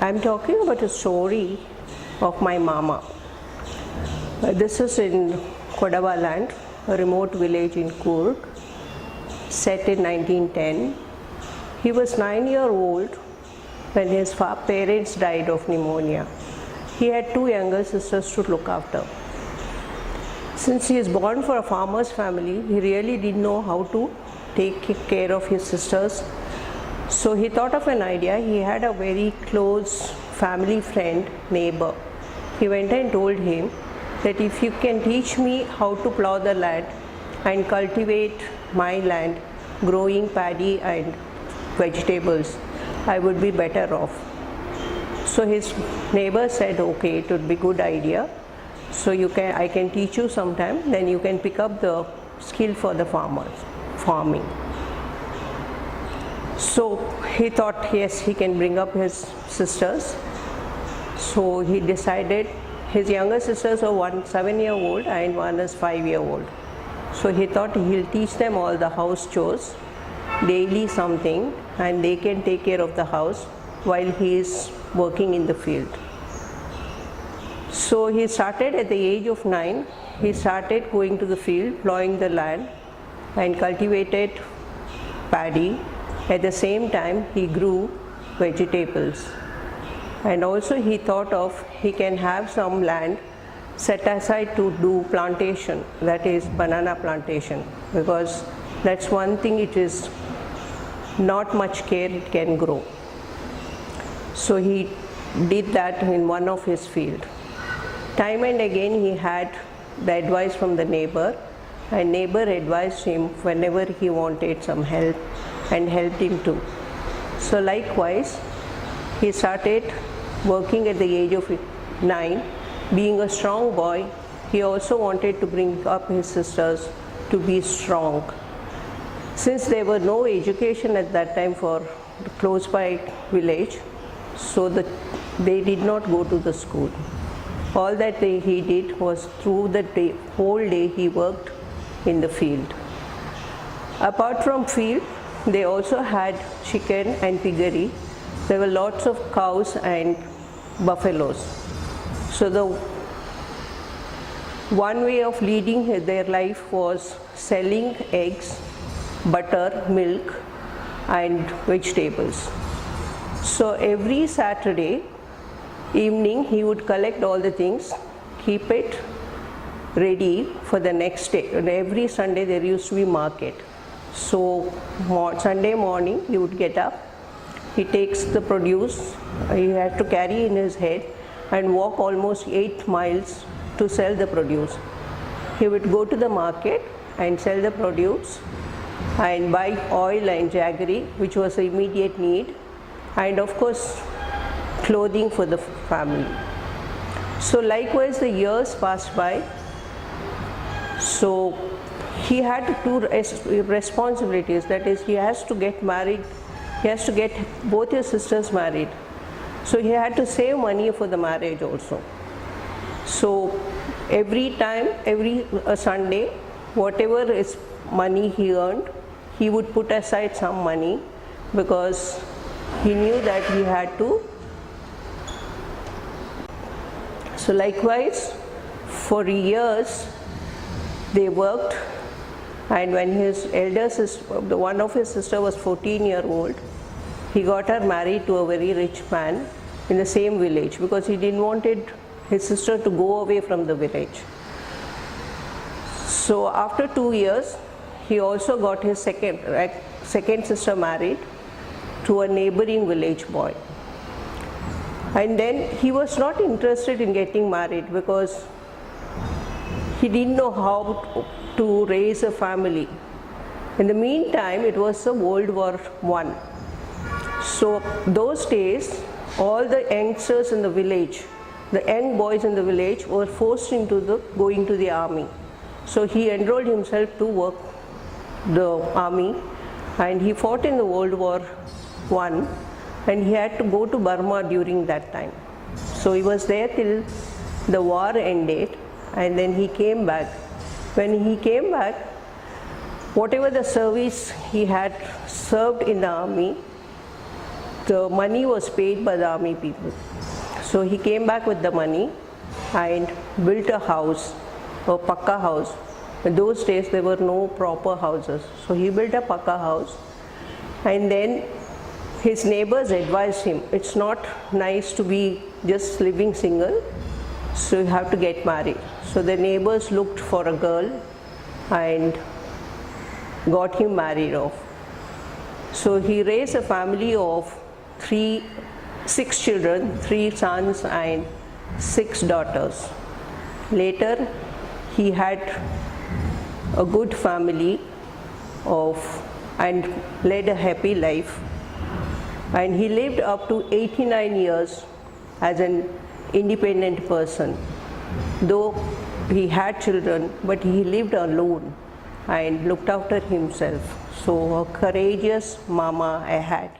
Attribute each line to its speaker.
Speaker 1: I'm talking about a story of my mama. This is in Kodava land, a remote village in Coorg, set in 1910. He was 9 years old when his parents died of pneumonia. He had two younger sisters to look after. Since he is born for a farmer's family, he really didn't know how to take care of his sisters. So he thought of an idea. He had a very close family friend, neighbor. He went and told him that if you can teach me how to plow the land and cultivate my land, growing paddy and vegetables, I would be better off. So his neighbor said, okay, it would be a good idea. So I can teach you sometime, then you can pick up the skill for the farming. So he thought, yes, he can bring up his sisters. So he decided, his younger sisters are one 7-year-old and one is 5-year-old. So he thought he'll teach them all the house chores, daily something, and they can take care of the house while he is working in the field. So he started at the age of 9, he started going to the field, plowing the land and cultivated paddy. At the same time, he grew vegetables. And also he thought of he can have some land set aside to do plantation, that is banana plantation, because that's one thing, it is not much care, it can grow. So he did that in one of his field. Time and again he had the advice from the neighbor, and neighbor advised him whenever he wanted some help and helped him too. So likewise, he started working at the age of 9. Being a strong boy, he also wanted to bring up his sisters to be strong. Since there were no education at that time for the close by village, so they did not go to the school. All that he did was through the whole day he worked in the field. Apart from field, they also had chicken and piggery. There were lots of cows and buffaloes. So the one way of leading their life was selling eggs, butter, milk and vegetables. So every Saturday evening he would collect all the things, keep it ready for the next day. And every Sunday there used to be market. So Sunday morning he would get up, he takes the produce, he had to carry in his head and walk almost 8 miles to sell the produce. He would go to the market and sell the produce and buy oil and jaggery, which was an immediate need, and of course clothing for the family. So likewise the years passed by. So he had two responsibilities, that is, he has to get married, he has to get both his sisters married. So he had to save money for the marriage also. So every Sunday, whatever is money he earned, he would put aside some money, because he knew that he had to. So likewise, for years they worked, and when his elder sister, one of his sister was 14-year-old, he got her married to a very rich man in the same village, because he didn't want his sister to go away from the village. So after 2 years, he also got his second sister married to a neighboring village boy. And then he was not interested in getting married, because he didn't know how to raise a family. In the meantime, it was the World War I. So those days, all the youngsters in the village, the young boys in the village, were forced into going to the army. So he enrolled himself to work the army, and he fought in the World War I, and he had to go to Burma during that time. So he was there till the war ended, and then he came back. When he came back, whatever the service he had served in the army, the money was paid by the army people. So he came back with the money and built a house, a pakka house. In those days there were no proper houses. So he built a pakka house, and then his neighbors advised him, it's not nice to be just living single, so you have to get married. So the neighbors looked for a girl and got him married off. So he raised a family of 6 children, 3 sons and 6 daughters. Later he had a good family and led a happy life, and he lived up to 89 years as an independent person. Though he had children, but he lived alone and looked after himself. So a courageous mama I had.